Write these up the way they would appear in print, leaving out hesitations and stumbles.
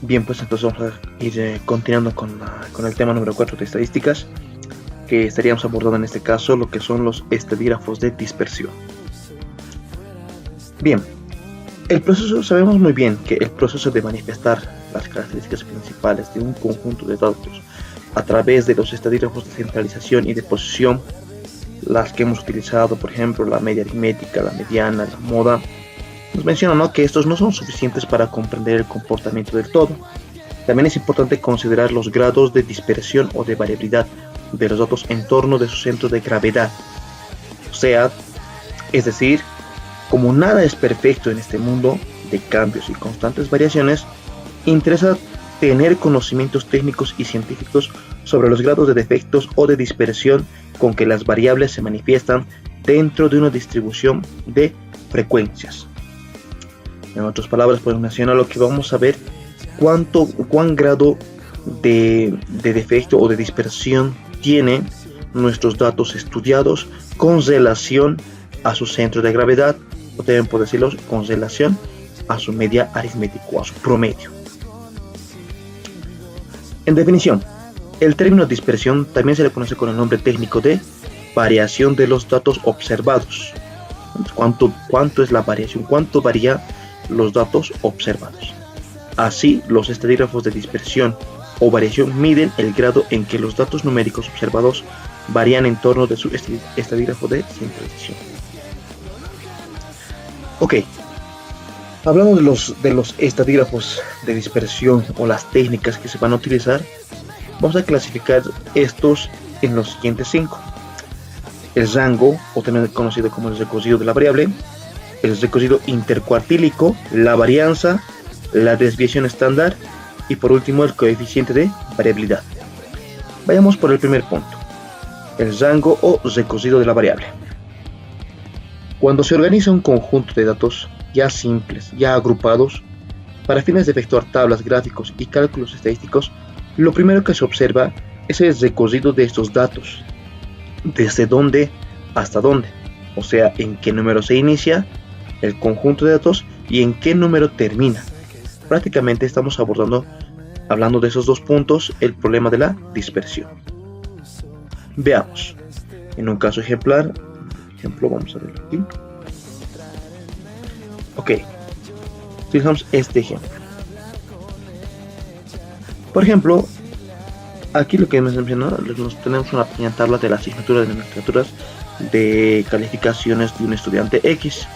Bien, pues entonces vamos a ir continuando con el tema número 4 de estadísticas, que estaríamos abordando en este caso lo que son los estadígrafos de dispersión. Bien, sabemos muy bien que el proceso de manifestar las características principales de un conjunto de datos a través de los estadígrafos de centralización y de posición, las que hemos utilizado, por ejemplo, la media aritmética, la mediana, la moda, nos menciona, ¿no?, que estos no son suficientes para comprender el comportamiento del todo. También es importante considerar los grados de dispersión o de variabilidad de los datos en torno de su centro de gravedad. O sea, es decir, como nada es perfecto en este mundo de cambios y constantes variaciones, interesa tener conocimientos técnicos y científicos sobre los grados de defectos o de dispersión con que las variables se manifiestan dentro de una distribución de frecuencias. En otras palabras, pues menciona lo que vamos a ver cuán grado de defecto o de dispersión tiene nuestros datos estudiados con relación a su centro de gravedad, o también por decirlo, con relación a su media aritmética o a su promedio. En definición, el término dispersión también se le conoce con el nombre técnico de variación de los datos observados. ¿Cuánto es la variación? ¿Cuánto varía los datos observados? Así, los estadígrafos de dispersión o variación miden el grado en que los datos numéricos observados varían en torno de su estadígrafo de centralización. Ok, hablando de los estadígrafos de dispersión o las técnicas que se van a utilizar, vamos a clasificar estos en los siguientes 5. El rango, o también conocido como el recocido de la variable, el recocido intercuartílico, la varianza, la desviación estándar y por último el coeficiente de variabilidad. Vayamos por el primer punto, el rango o recocido de la variable. Cuando se organiza un conjunto de datos ya simples, ya agrupados, para fines de efectuar tablas, gráficos y cálculos estadísticos, lo primero que se observa es el recocido de estos datos, desde dónde hasta dónde, o sea, en qué número se inicia el conjunto de datos y en qué número termina. Prácticamente estamos hablando de esos dos puntos, el problema de la dispersión. Veamos, en un caso ejemplar, vamos a ver aquí. Ok, fijamos este ejemplo. Por ejemplo, aquí lo que hemos mencionado, tenemos una pequeña tabla de la asignatura de nomenclaturas de calificaciones de un estudiante X,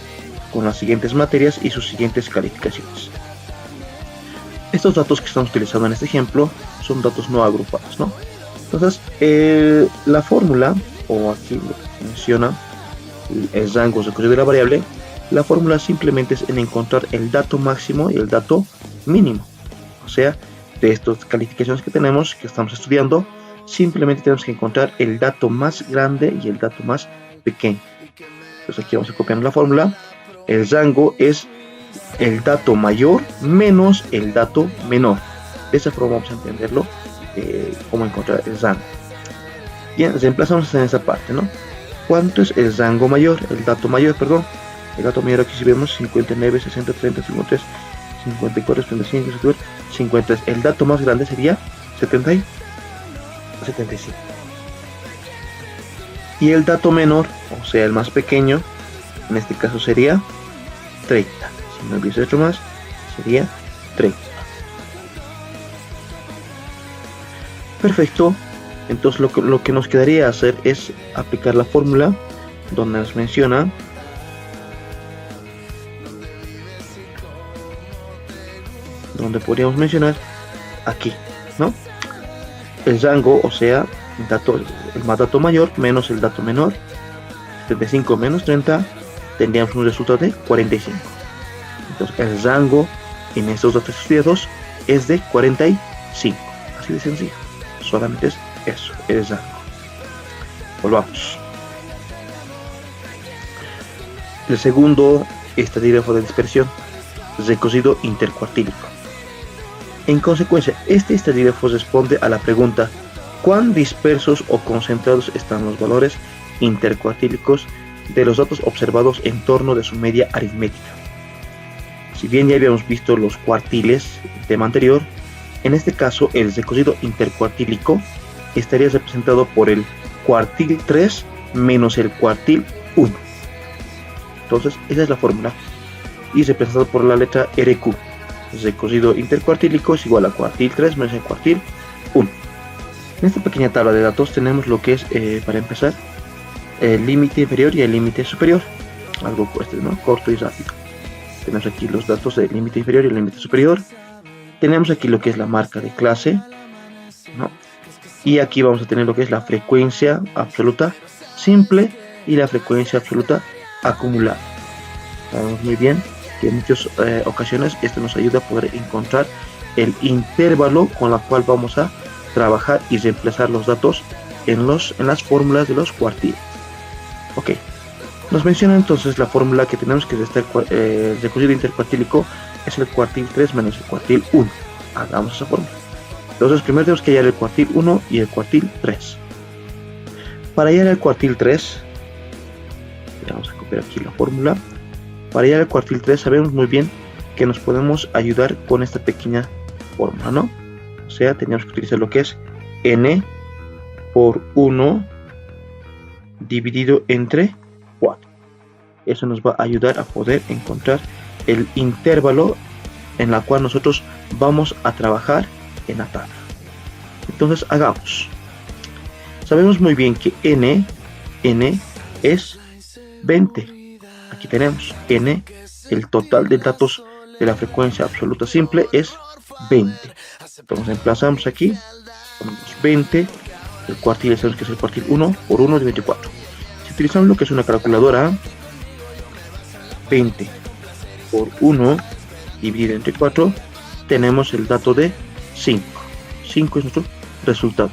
con las siguientes materias y sus siguientes calificaciones. Estos datos que estamos utilizando en este ejemplo son datos no agrupados, ¿no? Entonces, la fórmula, o aquí lo que menciona, el rango recocido de la variable, la fórmula simplemente es en encontrar el dato máximo y el dato mínimo. O sea, de estas calificaciones que tenemos, que estamos estudiando, simplemente tenemos que encontrar el dato más grande y el dato más pequeño. Entonces aquí vamos a copiar la fórmula. El rango es el dato mayor menos el dato menor. De esa forma vamos a entenderlo, cómo encontrar el rango. Bien, reemplazamos en esa parte, ¿no? ¿Cuánto es el rango mayor? El dato mayor, aquí si vemos 59, 60, 30, 53, 54, 75, 50. El dato más grande sería 75. Y el dato menor, o sea el más pequeño, en este caso sería 30. Si no hubiese hecho más, sería 30. Perfecto. Entonces lo que nos quedaría hacer es aplicar la fórmula donde nos menciona donde podríamos mencionar aquí, ¿no? El rango, o sea, el más dato mayor menos el dato menor, 75 menos 30, tendríamos un resultado de 45. Entonces el rango en estos datos estudiados es de 45. Así de sencillo. Solamente es eso, el rango. Volvamos. El segundo estadígrafo de dispersión, recocido intercuartílico. En consecuencia, este estadígrafo responde a la pregunta: ¿cuán dispersos o concentrados están los valores intercuartílicos de los datos observados en torno de su media aritmética. Si bien ya habíamos visto los cuartiles el tema anterior, en este caso el recocido intercuartílico estaría representado por el cuartil 3 menos el cuartil 1. Entonces esa es la fórmula, y representado por la letra RQ. El recocido intercuartílico es igual a cuartil 3 menos el cuartil 1. En esta pequeña tabla de datos tenemos lo que es, para empezar, el límite inferior y el límite superior. Algo ¿no? Corto y rápido. Tenemos aquí los datos del límite inferior y el límite superior. Tenemos aquí lo que es la marca de clase, ¿no? Y aquí vamos a tener lo que es la frecuencia absoluta simple y la frecuencia absoluta acumulada. Sabemos muy bien que en muchas ocasiones esto nos ayuda a poder encontrar el intervalo con el cual vamos a trabajar y reemplazar los datos en las fórmulas de los cuartiles. Ok, nos menciona entonces la fórmula que tenemos que estar el recocido intercuartílico es el cuartil 3 menos el cuartil 1. Hagamos esa fórmula. Entonces primero tenemos que hallar el cuartil 1 y el cuartil 3. Para hallar el cuartil 3, vamos a copiar aquí la fórmula. Para hallar el cuartil 3 sabemos muy bien que nos podemos ayudar con esta pequeña fórmula, ¿no? O sea, tenemos que utilizar lo que es n por 1 dividido entre 4. Eso nos va a ayudar a poder encontrar el intervalo en la cual nosotros vamos a trabajar en la tabla. Entonces hagamos. Sabemos muy bien que n es 20. Aquí tenemos n, el total de datos de la frecuencia absoluta simple es 20. Entonces emplazamos aquí, ponemos 20, el cuartil sabemos que es el cuartil 1 por 1 de 24. Si utilizamos lo que es una calculadora, 20 por 1 dividido entre 4, tenemos el dato de 5. 5 es nuestro resultado.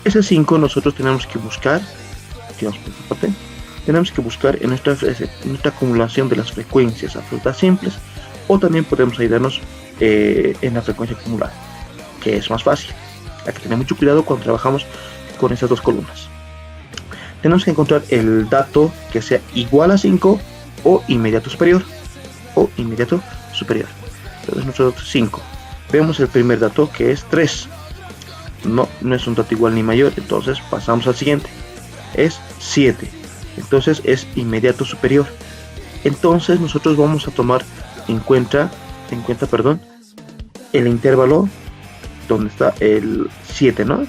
Ese 5 nosotros tenemos que buscar, tenemos que buscar en nuestra acumulación de las frecuencias absolutas simples, o también podemos ayudarnos en la frecuencia acumulada, que es más fácil. Hay que tener mucho cuidado cuando trabajamos con estas dos columnas. Tenemos que encontrar el dato que sea igual a 5 o inmediato superior. Entonces nuestro dato es 5. Vemos el primer dato que es 3. No es un dato igual ni mayor, entonces pasamos al siguiente. Es 7. Entonces es inmediato superior. Entonces nosotros vamos a tomar en cuenta, el intervalo donde está el 7, ¿no?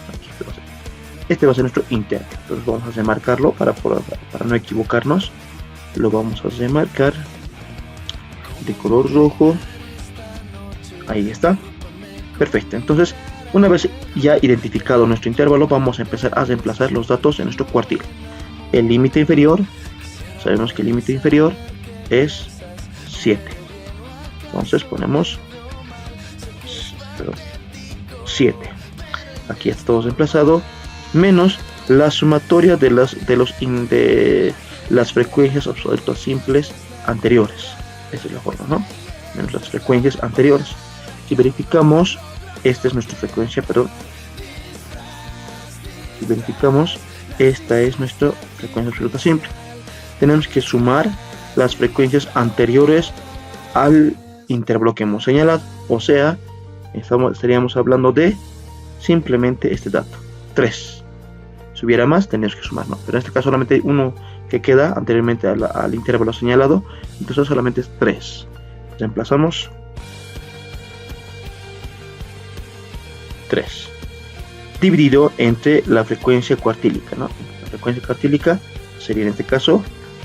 Este va a ser nuestro intervalo. Entonces vamos a remarcarlo para no equivocarnos. Lo vamos a remarcar de color rojo. Ahí está. Perfecto. Entonces, una vez ya identificado nuestro intervalo, vamos a empezar a reemplazar los datos en nuestro cuartil. El límite inferior, sabemos que el límite inferior es 7. Entonces ponemos 7. Aquí está todo reemplazado, menos la sumatoria de las frecuencias absolutas simples anteriores. Esa es la forma, ¿no? Menos las frecuencias anteriores. Si verificamos, esta es nuestra frecuencia, si verificamos, esta es nuestra frecuencia absoluta simple. Tenemos que sumar las frecuencias anteriores al intervalo que hemos señalado. O sea, estaríamos hablando de simplemente este dato, 3. Si hubiera más, tendríamos que sumar, ¿no? Pero en este caso solamente hay uno que queda anteriormente al intervalo señalado. Entonces solamente es 3. Reemplazamos 3 dividido entre la frecuencia cuartílica, ¿no? La frecuencia cuartílica sería en este caso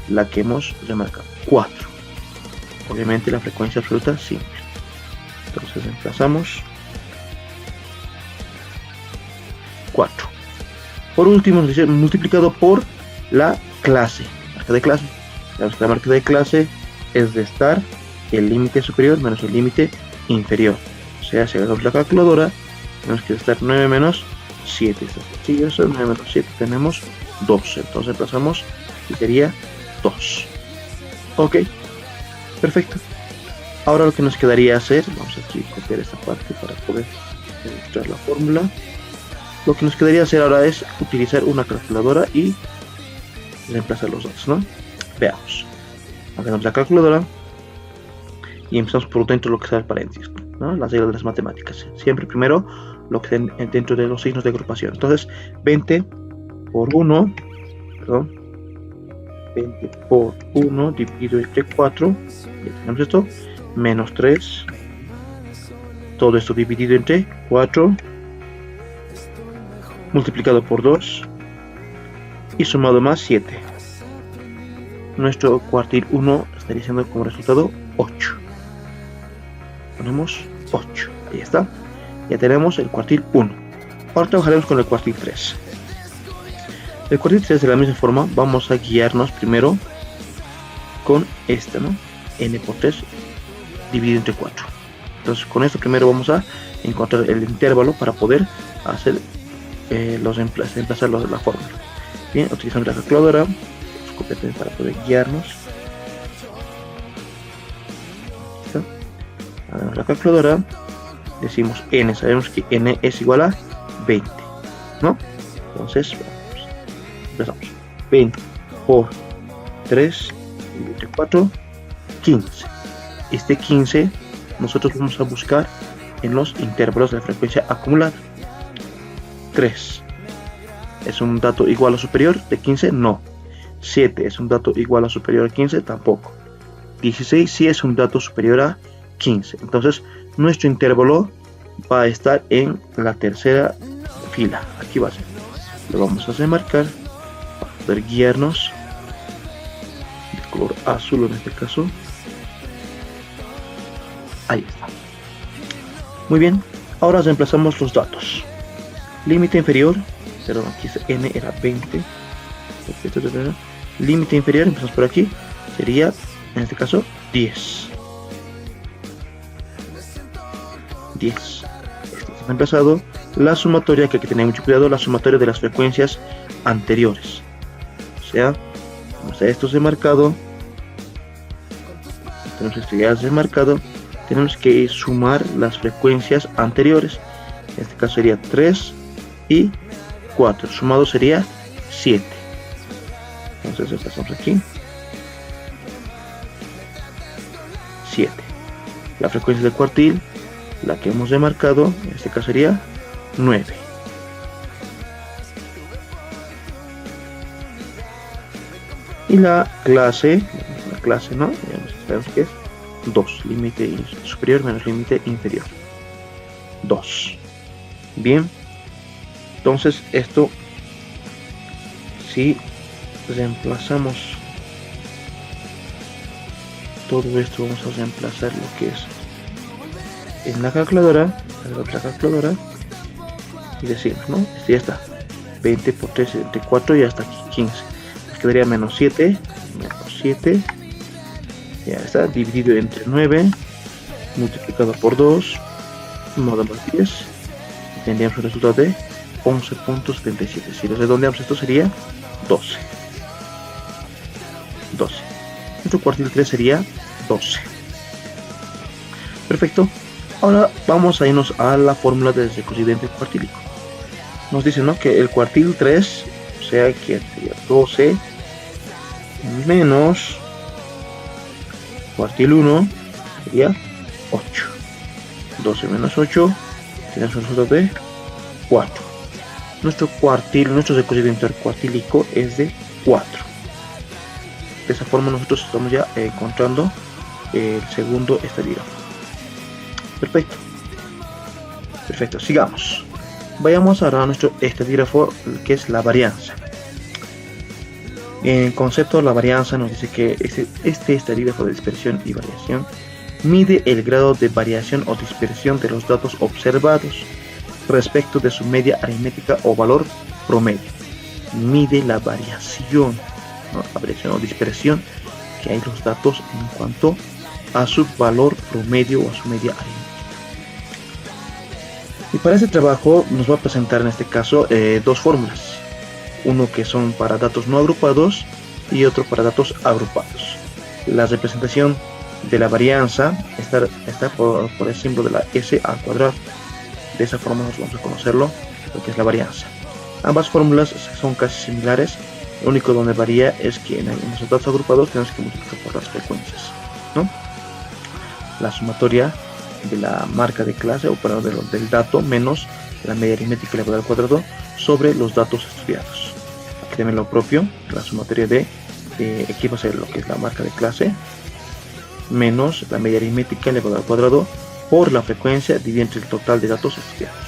la que hemos remarcado, 4. Obviamente la frecuencia absoluta simple. Entonces reemplazamos 4. Por último, nos dice multiplicado por la clase, marca de clase. La marca de clase es restar el límite superior menos el límite inferior. O sea, si hagamos la calculadora, tenemos que restar 9 menos 7. Si eso es 9 menos 7, tenemos 2. Entonces pasamos y sería 2. Ok, perfecto. Ahora lo que nos quedaría hacer, vamos aquí a copiar esta parte para poder mostrar la fórmula. Lo que nos quedaría hacer ahora es utilizar una calculadora y reemplazar los datos, ¿no? Veamos. Hagamos la calculadora y empezamos por dentro de lo que está el paréntesis, ¿no? Las reglas de las matemáticas. Siempre primero lo que está dentro de los signos de agrupación. Entonces, 20 por 1, perdón, 20 por 1 dividido entre 4, ya tenemos esto, menos 3, todo esto dividido entre 4, multiplicado por 2 y sumado más 7. Nuestro cuartil 1 estaría siendo como resultado 8. Ponemos 8, ahí está. Ya tenemos el cuartil 1. Ahora trabajaremos con el cuartil 3. El cuartil 3 de la misma forma vamos a guiarnos primero con este, ¿no? N por 3 dividido entre 4. Entonces con esto primero vamos a encontrar el intervalo para poder hacer reemplazar la fórmula. Bien, utilizamos la calculadora para poder guiarnos. ¿Listo? Hagamos la calculadora, decimos n, sabemos que n es igual a 20, ¿no? Entonces empezamos. 20 por 3 entre 4, 15. Este 15 nosotros vamos a buscar en los intervalos de la frecuencia acumulada. 3 es un dato igual o superior de 15, no. 7 es un dato igual o superior a 15, tampoco. 16 sí es un dato superior a 15. Entonces nuestro intervalo va a estar en la tercera fila. Aquí va a ser. Lo vamos a remarcar para poder guiarnos. De color azul en este caso. Ahí está. Muy bien. Ahora reemplazamos los datos. Límite inferior. Perdón, aquí n era 20. Límite inferior, empezamos por aquí. Sería, en este caso, 10. 10. Este está reemplazado. La sumatoria, que hay que tener mucho cuidado, la sumatoria de las frecuencias anteriores. O sea, vamos a esto remarcado. Tenemos esto ya remarcado. Tenemos que sumar las frecuencias anteriores. En este caso sería 3 y 4. Sumado sería 7. Entonces empezamos aquí. 7. La frecuencia del cuartil, la que hemos remarcado, en este caso sería 9. Y la clase no, sabemos que es 2, límite superior menos límite inferior. 2. Bien. Entonces esto, si reemplazamos todo esto, vamos a reemplazar lo que es en la calculadora, y decimos, ¿no? Este ya está. 20 por 3 entre 4 y hasta aquí 15. Nos quedaría menos 7. Ya está, dividido entre 9, multiplicado por 2, modo más 10. Y tendríamos un resultado de 11.77. Si lo redondeamos, esto sería 12. Nuestro cuartil 3 sería 12. Perfecto. Ahora vamos a irnos a la fórmula del recociente cuartílico. Nos dice, ¿no?, que el cuartil 3, o sea que sería 12 menos cuartil 1 sería 8. 12 menos 8 tenemos un resultado de 4. Nuestro recociente cuartílico es de 4. De esa forma nosotros estamos ya encontrando el segundo estadígrafo. Perfecto, sigamos. Vayamos ahora a nuestro estadígrafo, que es la varianza. En concepto, la varianza nos dice que este estadígrafo de dispersión y variación mide el grado de variación o dispersión de los datos observados respecto de su media aritmética o valor promedio. Mide la variación, ¿no?, la variación o dispersión que hay en los datos en cuanto a su valor promedio o a su media aritmética. Y para este trabajo nos va a presentar en este caso dos fórmulas. Uno que son para datos no agrupados y otro para datos agrupados. La representación de la varianza está por el símbolo de la S al cuadrado. De esa forma nos vamos a conocerlo, lo que es la varianza. Ambas fórmulas son casi similares, Lo único donde varía es que en los datos agrupados tenemos que multiplicar por las frecuencias, ¿no? La sumatoria de la marca de clase o del dato menos la media aritmética elevada al cuadrado sobre los datos estudiados. Aquí también lo propio, la sumatoria de aquí va a ser lo que es la marca de clase menos la media aritmética elevada al cuadrado por la frecuencia dividida entre el total de datos estudiados.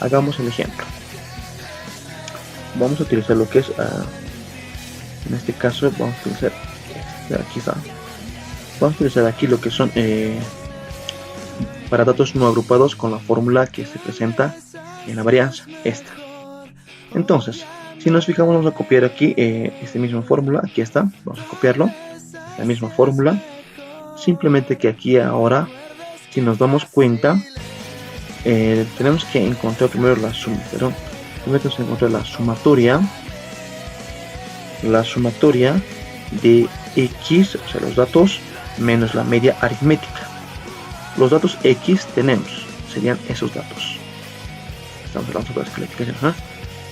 Hagamos el ejemplo. Vamos a utilizar lo que es, en este caso vamos a utilizar, aquí está. Vamos a utilizar aquí lo que son para datos no agrupados con la fórmula que se presenta en la varianza, esta. Entonces, si nos fijamos, vamos a copiar aquí esta misma fórmula, aquí está, vamos a copiarlo, la misma fórmula, simplemente que aquí ahora, si nos damos cuenta, tenemos que encontrar primero la suma, primero tenemos que encontrar la sumatoria de x, o sea, los datos menos la media aritmética. Los datos x tenemos, serían esos datos. Estamos hablando sobre las calificaciones, ¿no?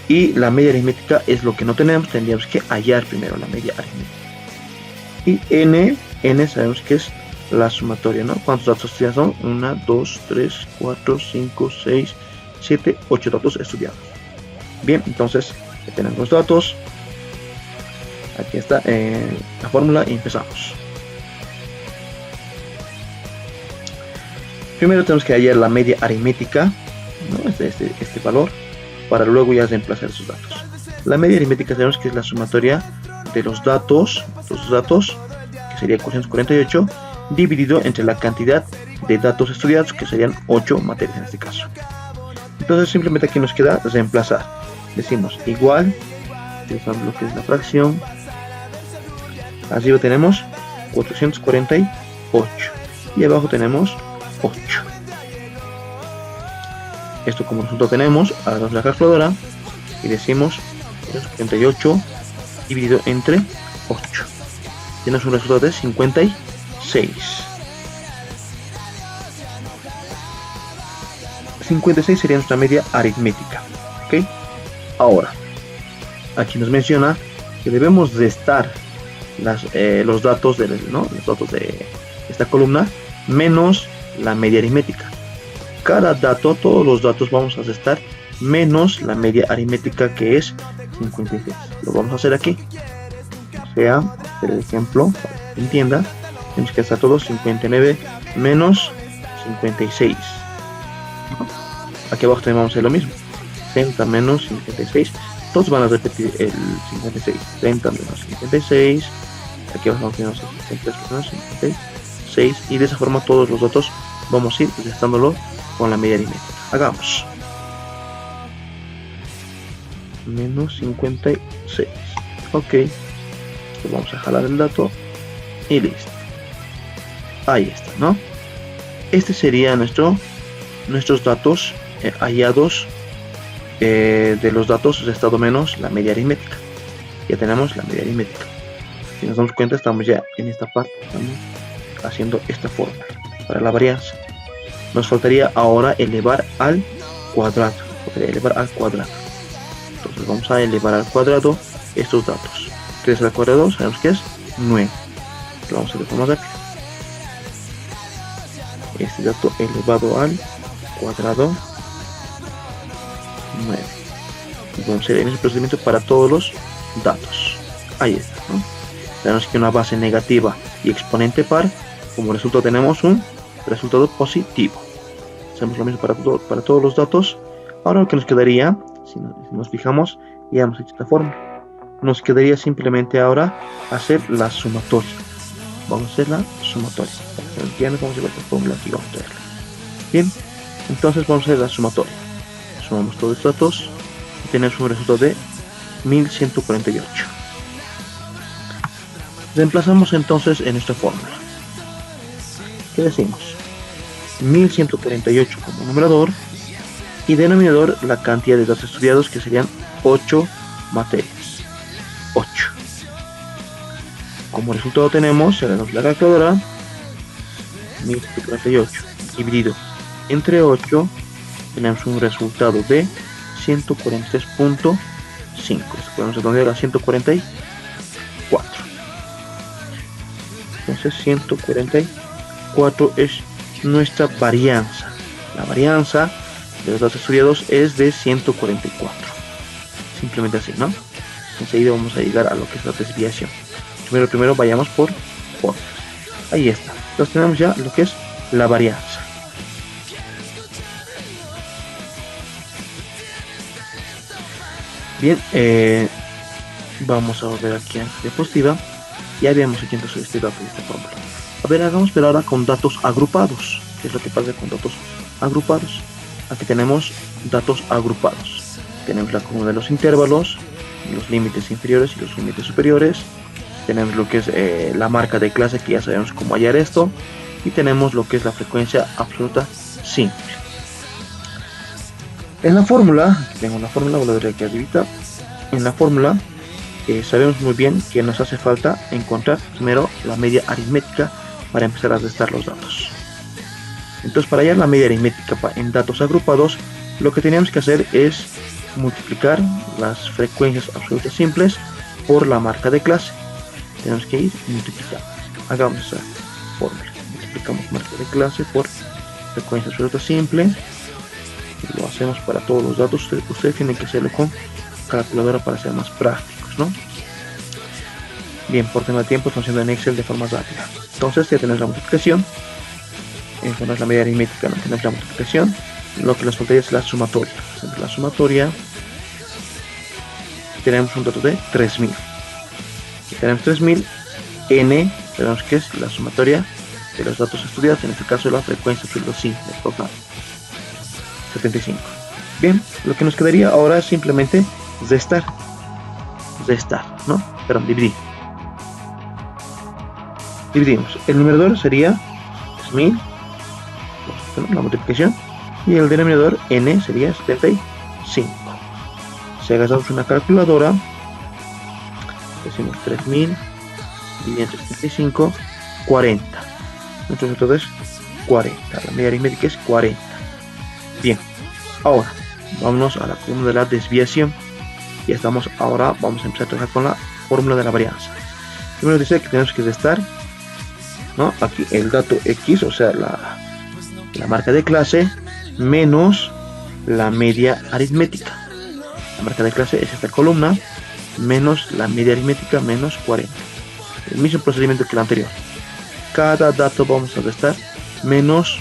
Y la media aritmética es lo que no tenemos, tendríamos que hallar primero la media aritmética. Y n sabemos que es la sumatoria, ¿no? ¿Cuántos datos estudiados son? 1, 2, 3, 4, 5, 6, 7, 8 datos estudiados. Bien, entonces ya tenemos los datos. Aquí está la fórmula y empezamos. Primero tenemos que hallar la media aritmética, ¿no? Este valor, para luego ya reemplazar esos datos. La media aritmética sabemos que es la sumatoria de los datos, que sería 448, dividido entre la cantidad de datos estudiados, que serían 8 materias en este caso. Entonces simplemente aquí nos queda reemplazar. Decimos igual, utilizamos lo que es la fracción. Arriba tenemos 448 y abajo tenemos 8. Esto como resultado tenemos, agarramos la calculadora y decimos 48 dividido entre 8. Tenemos un resultado de 56. 56 sería nuestra media aritmética. ¿Ok? Ahora, aquí nos menciona que debemos restar los datos los datos de esta columna menos la media aritmética. Cada dato, todos los datos vamos a restar menos la media aritmética, que es 56. Lo vamos a hacer aquí. O sea, hacer el ejemplo para que se entienda. Tenemos que hacer todo 59 menos 56. Aquí abajo también vamos a hacer lo mismo. 30 menos 56. Todos van a repetir el 56. 30 menos 56. Aquí abajo tenemos 53 menos 56. Y de esa forma todos los datos vamos a ir restándolo con la media aritmética. Hagamos. Menos 56. Ok. Vamos a jalar el dato. Y listo. Ahí está, ¿no? Este sería nuestros datos hallados de los datos restado menos la media aritmética. Ya tenemos la media aritmética. Si nos damos cuenta, estamos ya en esta parte. Estamos haciendo esta fórmula para la varianza. Nos faltaría ahora elevar al cuadrado. Entonces vamos a elevar al cuadrado estos datos. 3 al cuadrado sabemos que es 9. Lo vamos a hacer más rápido. Este dato elevado al cuadrado 9. Y vamos a hacer el mismo procedimiento para todos los datos. Ahí está, ¿no? Tenemos que una base negativa y exponente par. Como resultado tenemos un resultado positivo. Hacemos lo mismo para todos los datos. Ahora lo que nos quedaría, si nos fijamos, ya hemos hecho esta fórmula. Nos quedaría simplemente ahora hacer la sumatoria. Vamos a hacer la sumatoria. Para que se entienda, vamos a ver esta fórmula aquí, vamos a verla. Bien, entonces vamos a hacer la sumatoria. Sumamos todos los datos y tenemos un resultado de 1148. Reemplazamos entonces en esta fórmula. ¿Qué decimos? 1148 como numerador y denominador la cantidad de datos estudiados, que serían 8 materias. 8. Como resultado tenemos, cerramos la calculadora, 1148 dividido entre 8, tenemos un resultado de 143.9. Esto podemos redondear a 144. Entonces 144 es nuestra varianza. La varianza de los datos estudiados es de 144. Simplemente así, ¿no? Enseguida vamos a llegar a lo que es la desviación. Primero vayamos por fórmulas. Ahí está. Entonces tenemos ya lo que es la varianza. Bien, vamos a volver aquí a la diapositiva. Ya habíamos hecho entonces este dato y esta fórmula. A ver, hagamos pero ahora con datos agrupados. ¿Qué es lo que pasa con datos agrupados? Aquí tenemos datos agrupados. Tenemos la columna de los intervalos, los límites inferiores y los límites superiores. Tenemos lo que es la marca de clase, que ya sabemos cómo hallar esto. Y tenemos lo que es la frecuencia absoluta simple. En la fórmula, aquí tengo la fórmula, voy a ver aquí arribita. En la fórmula sabemos muy bien que nos hace falta encontrar primero la media aritmética para empezar a restar los datos. Entonces, para hallar la media aritmética en datos agrupados, lo que tenemos que hacer es multiplicar las frecuencias absolutas simples por la marca de clase. Tenemos que ir multiplicando. Hagamos esa fórmula. Multiplicamos marca de clase por frecuencia absoluta simple. Lo hacemos para todos los datos. Ustedes tienen que hacerlo con calculadora para ser más prácticos, ¿no? Bien, por tema de tiempo estamos haciendo en Excel de forma rápida. Entonces ya tenemos la multiplicación. Esta no es la media aritmética, no tenemos la multiplicación. Lo que nos faltaría es la sumatoria. Hacemos la sumatoria. Tenemos un dato de 3000. Y tenemos 3000. N, sabemos que es la sumatoria de los datos estudiados, en este caso la frecuencia absoluta simple total. 75. Bien, lo que nos quedaría ahora es simplemente restar, ¿no? Perdón, dividir. Dividimos. El numerador sería 3000, la multiplicación, y el denominador n sería 75. Si hagamos una calculadora, decimos 3000 dividido entre 75, 40. Nuestro método es 40. La media aritmética es 40. Bien, ahora vámonos a la columna de la desviación. Ya estamos, ahora vamos a empezar a trabajar con la fórmula de la varianza. Primero dice que tenemos que restar, ¿no? Aquí el dato x, o sea la marca de clase, menos la media aritmética. La marca de clase es esta columna, menos la media aritmética, menos 40. El mismo procedimiento que el anterior. Cada dato vamos a restar menos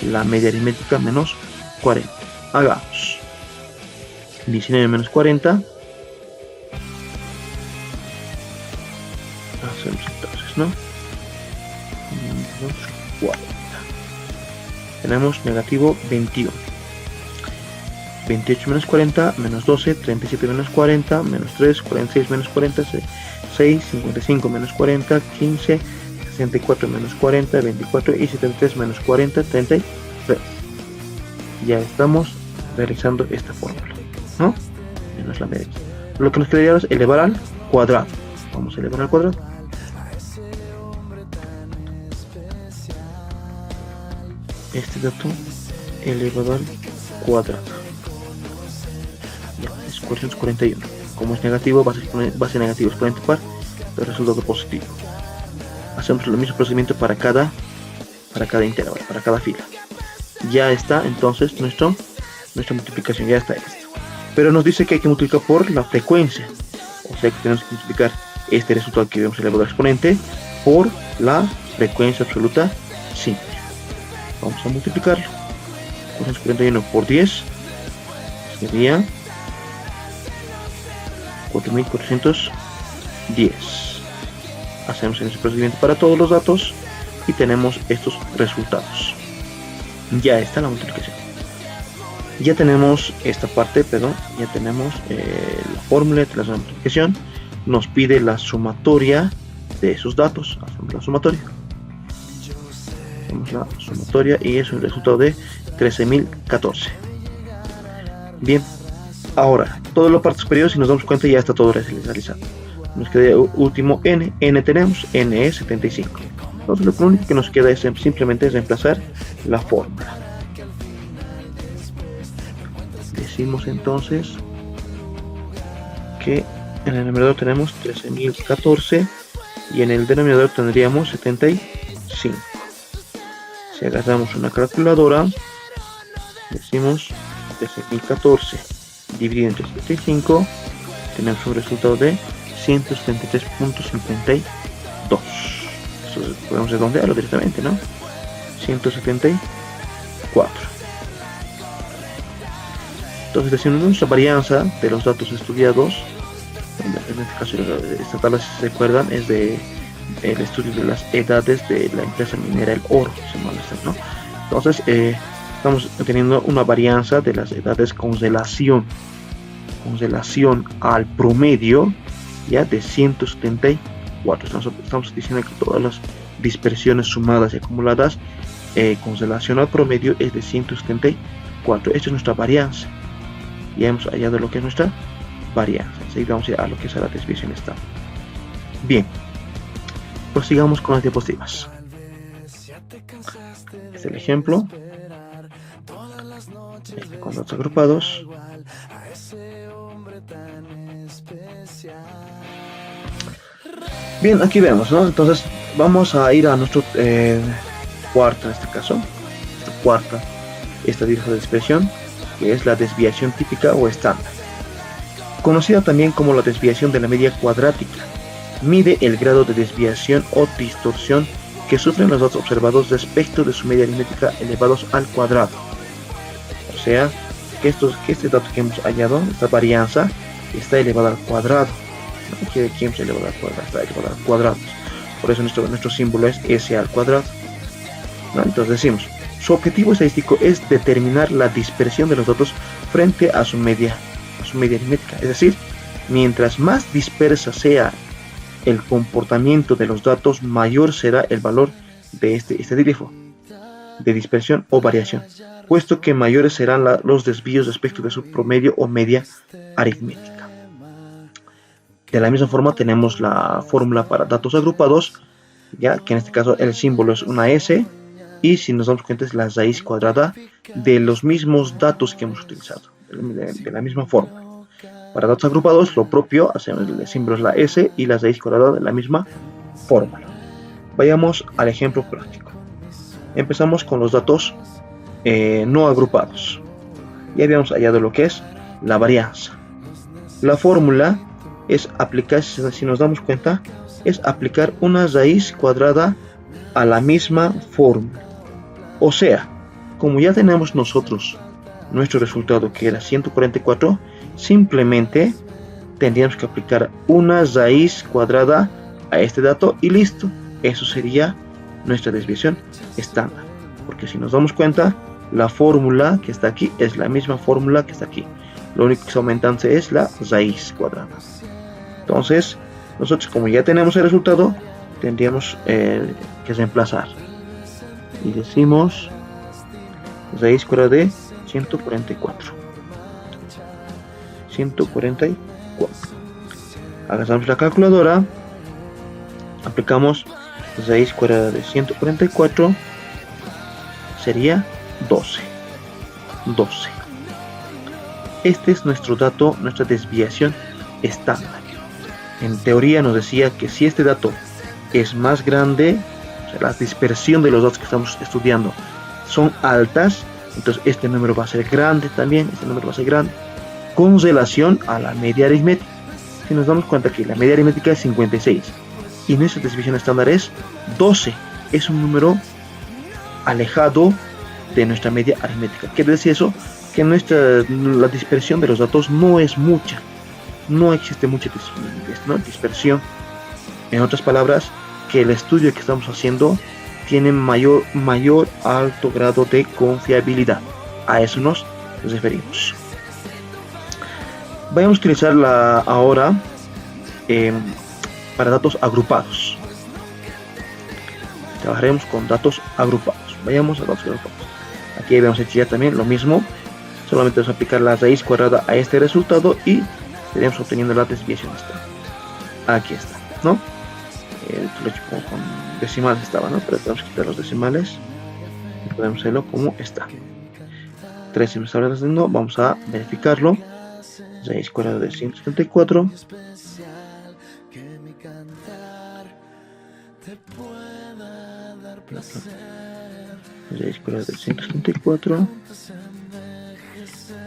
la media aritmética, menos 40. Hagamos 19 menos 40. Hacemos entonces, ¿no? Menos 40. Tenemos negativo 21. 28 menos 40, menos 12, 37 menos 40, menos 3, 46 menos 40, 6, 55 menos 40, 15, 64 menos 40, 24 y 73 menos 40, 33. Ya estamos realizando esta fórmula, ¿no? Menos la media. Lo que nos quedaría es elevar al cuadrado. Vamos a elevar al cuadrado. Este dato elevado al cuadrado. Ya, es 441. Como es negativo, base negativo exponente par, el resultado positivo. Hacemos el mismo procedimiento para cada intervalo, para cada fila. Ya está entonces nuestra multiplicación, ya está esto. Pero nos dice que hay que multiplicar por la frecuencia. O sea que tenemos que multiplicar este resultado que vemos elevado al exponente por la frecuencia absoluta simple. Vamos a multiplicarlo. 441 por 10 sería 4410. Hacemos ese procedimiento para todos los datos y tenemos estos resultados. Ya está la multiplicación. Ya tenemos esta parte, perdón, ya tenemos la fórmula de la multiplicación. Nos pide la sumatoria de esos datos. Hacemos la sumatoria. Hacemos la sumatoria y es un resultado de 13.014. Bien, ahora todo la parte superior, si nos damos cuenta, ya está todo realizado. Nos queda último n tenemos, n es 75. Entonces lo único que nos queda es simplemente reemplazar la fórmula. Decimos entonces que en el numerador tenemos 13.014 y en el denominador tendríamos 75. Si agarramos una calculadora, decimos 13.014 dividido entre 75, tenemos un resultado de 173.52. Eso podemos redondearlo directamente, ¿no? 174. Entonces decimos nuestra varianza de los datos estudiados. En este caso, esta tabla, si se recuerdan, es de el estudio de las edades de la empresa minera El Oro, ¿no? Entonces estamos teniendo una varianza de las edades con relación al promedio, ya, de 174. Estamos diciendo que todas las dispersiones sumadas y acumuladas con relación al promedio es de 174. Esta es nuestra varianza. Ya hemos hallado lo que es nuestra varianza. Enseguida vamos a ir a lo que es la desviación estándar. Bien, prosigamos con las diapositivas. Este es el ejemplo con datos agrupados. Bien, aquí vemos, ¿no? Entonces vamos a ir a nuestro cuarta, en este caso, nuestra cuarta estadística de dispersión, que es la desviación típica o estándar, conocida también como la desviación de la media cuadrática. Mide el grado de desviación o distorsión que sufren los datos observados respecto de su media aritmética elevados al cuadrado. O sea, que este dato que hemos hallado, esta varianza, está elevada al cuadrado. ¿No? Quiere que hemos elevado al cuadrado, está elevada al cuadrado. Por eso nuestro símbolo es S al cuadrado. ¿No? Entonces decimos, su objetivo estadístico es determinar la dispersión de los datos frente a su media aritmética. Es decir, mientras más dispersa sea el comportamiento de los datos, mayor será el valor de este dígrafo de dispersión o variación, puesto que mayores serán los desvíos respecto de su promedio o media aritmética. De la misma forma tenemos la fórmula para datos agrupados, ya que en este caso el símbolo es una S, y si nos damos cuenta es la raíz cuadrada de los mismos datos que hemos utilizado, de la misma forma. Para datos agrupados, lo propio, hacemos el símbolo es la S y la raíz cuadrada de la misma fórmula. Vayamos al ejemplo práctico. Empezamos con los datos no agrupados. Ya habíamos hallado lo que es la varianza. La fórmula es aplicar, si nos damos cuenta, es aplicar una raíz cuadrada a la misma fórmula. O sea, como ya tenemos nosotros nuestro resultado que era 144, simplemente tendríamos que aplicar una raíz cuadrada a este dato y listo. Eso sería nuestra desviación estándar, porque si nos damos cuenta, la fórmula que está aquí es la misma fórmula que está aquí. Lo único que está aumentando es la raíz cuadrada. Entonces nosotros, como ya tenemos el resultado, tendríamos que reemplazar y decimos raíz cuadrada de 144. Agarramos la calculadora, aplicamos raíz cuadrada de 144, sería 12. Este es nuestro dato, nuestra desviación estándar. En teoría nos decía que si este dato es más grande, o sea, la dispersión de los datos que estamos estudiando son altas, entonces este número va a ser grande también, con relación a la media aritmética. Si nos damos cuenta que la media aritmética es 56 y nuestra desviación estándar es 12, es un número alejado de nuestra media aritmética. ¿Quiere decir eso? Que la dispersión de los datos no es mucha, no existe mucha dispersión. En otras palabras, que el estudio que estamos haciendo tiene mayor alto grado de confiabilidad. A eso nos referimos. Vamos a utilizarla ahora para datos agrupados. Trabajaremos con datos agrupados. Vayamos a datos agrupados. Aquí habíamos hecho ya también lo mismo. Solamente vamos a aplicar la raíz cuadrada a este resultado y estaríamos obteniendo la desviación estándar. Aquí está, ¿no? Lo he hecho como con decimales estaba, ¿no? Pero tenemos que quitar los decimales y podemos hacerlo como está. 13 me está haciendo, vamos a verificarlo. 6 cuadrado de 174 6 cuadrado de 174.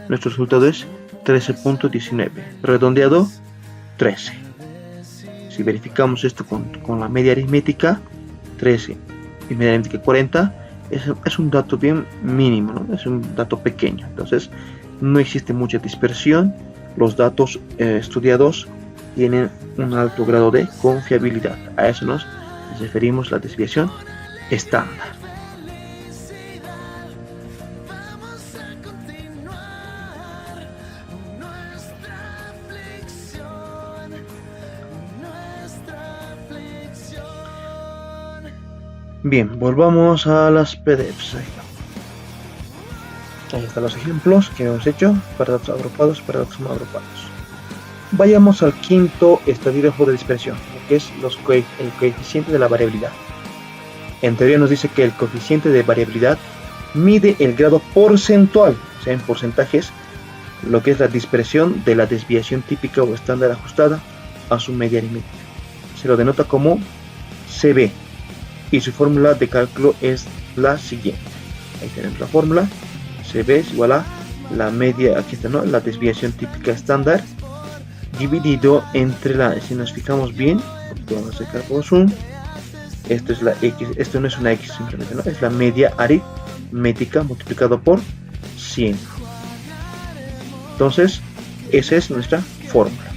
Nuestro resultado es 13.19, redondeado 13. Si verificamos esto con la media aritmética, 13 y media aritmética 40, es un dato bien mínimo, ¿no? Es un dato pequeño. Entonces no existe mucha dispersión. Los datos estudiados tienen un alto grado de confiabilidad. A eso nos referimos la desviación estándar. Bien, volvamos a las PDFs. Ahí están los ejemplos que hemos hecho para datos agrupados, para datos no agrupados. Vayamos al quinto estadígrafo de dispersión, que es el coeficiente de la variabilidad. En teoría nos dice que el coeficiente de variabilidad mide el grado porcentual, o sea, en porcentajes, lo que es la dispersión de la desviación típica o estándar ajustada a su media aritmética. Se lo denota como CB. Y su fórmula de cálculo es la siguiente. Ahí tenemos la fórmula. CB es igual a la media, aquí está, ¿no? La desviación típica estándar dividido entre la, si nos fijamos bien, vamos a sacar por zoom, esto es la X, esto no es una X simplemente, ¿no? Es la media aritmética multiplicado por 100. Entonces, esa es nuestra fórmula.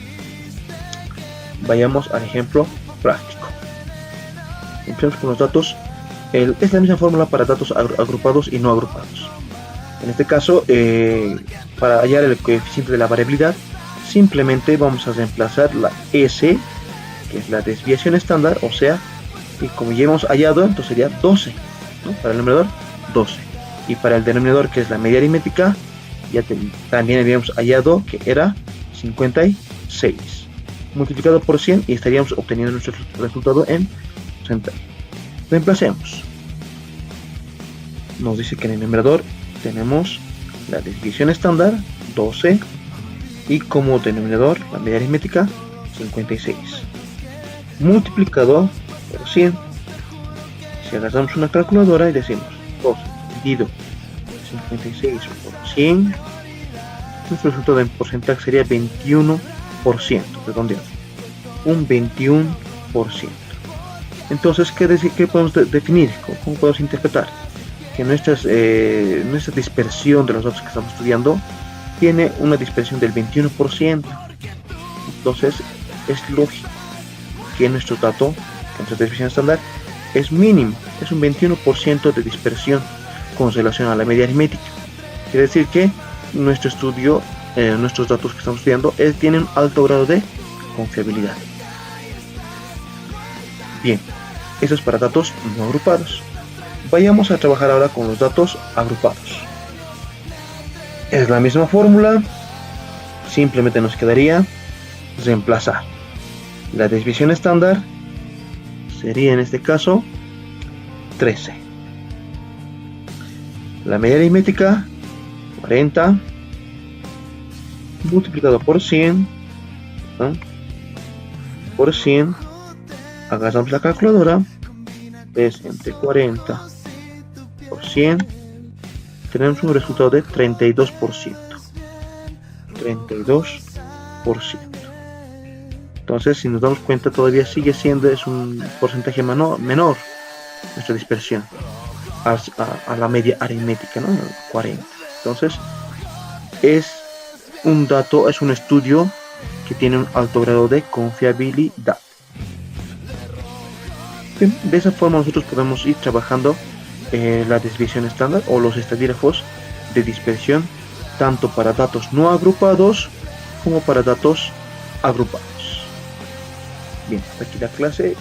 Vayamos al ejemplo práctico. Empezamos con los datos. Es la misma fórmula para datos agrupados y no agrupados. En este caso, para hallar el coeficiente de la variabilidad, simplemente vamos a reemplazar la S, que es la desviación estándar, o sea, y como ya hemos hallado, entonces sería 12, ¿no? Para el numerador, 12. Y para el denominador, que es la media aritmética, ya también habíamos hallado que era 56. Multiplicado por 100 y estaríamos obteniendo nuestro resultado en porcentaje. Reemplacemos. Nos dice que en el numerador tenemos la desviación estándar 12 y como denominador la media aritmética 56 multiplicado por 100. Si agarramos una calculadora y decimos 12 dividido 56 por 100, nuestro resultado en porcentaje sería 21%, redondeado, un 21%. Entonces, ¿qué podemos definir? ¿Cómo podemos interpretar? Que nuestra dispersión de los datos que estamos estudiando tiene una dispersión del 21%. Entonces, es lógico que nuestro dato, que nuestra dispersión estándar, es mínimo, es un 21% de dispersión con relación a la media aritmética. Quiere decir que nuestro estudio, nuestros datos que estamos estudiando, tienen un alto grado de confiabilidad. Bien, eso es para datos no agrupados. Vayamos a trabajar ahora con los datos agrupados. Es la misma fórmula, simplemente nos quedaría reemplazar. La desviación estándar sería en este caso 13. La media aritmética 40 multiplicado por 100, ¿no? Por 100. Agarramos la calculadora, es entre 40 por 100, tenemos un resultado de 32%. 32%. Entonces, si nos damos cuenta, todavía sigue siendo, es un porcentaje menor nuestra dispersión a la media aritmética, ¿no? 40. Entonces, es un dato, es un estudio que tiene un alto grado de confiabilidad. De esa forma nosotros podemos ir trabajando la desviación estándar o los estadígrafos de dispersión tanto para datos no agrupados como para datos agrupados. Bien, hasta aquí la clase.